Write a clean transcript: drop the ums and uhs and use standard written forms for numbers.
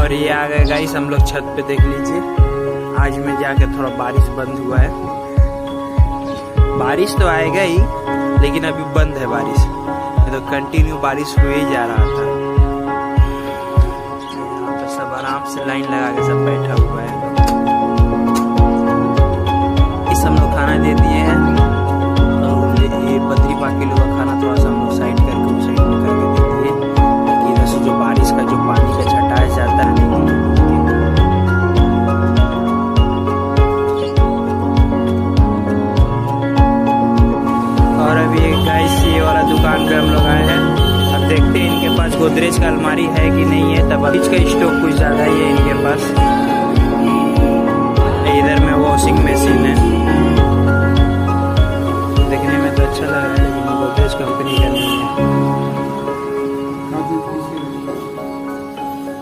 और ये आ गए गाइस, हम लोग छत पे देख लीजिए। आज में जाके थोड़ा बारिश बंद हुआ है। बारिश तो आएगा ही, लेकिन अभी बंद है बारिश। ये तो कंटिन्यू बारिश हुए ही जा रहा था। यहाँ पे सब आराम से लाइन लगा के सब बैठा हुआ है। इस हम लोग खाना दे दिए हैं, और ये बद्री पाकी लोग का खाना थोड़ा सा हम लोग साइड करके उस साइड में करके दे दिए, ताकि इधर से जो बारिश का जो पानी का छटाया जाता है और अभी गाइस ये वाला दुकान पे हम लोग आए हैं। अब देखते हैं इनके पास गोदरेज का अलमारी है कि नहीं है। तब फ्रिज का स्टॉक कुछ ज़्यादा ही है इनके पास। इधर में वॉशिंग मशीन है, देखने में तो अच्छा लग रहा है, लेकिन गोदरेज कंपनी का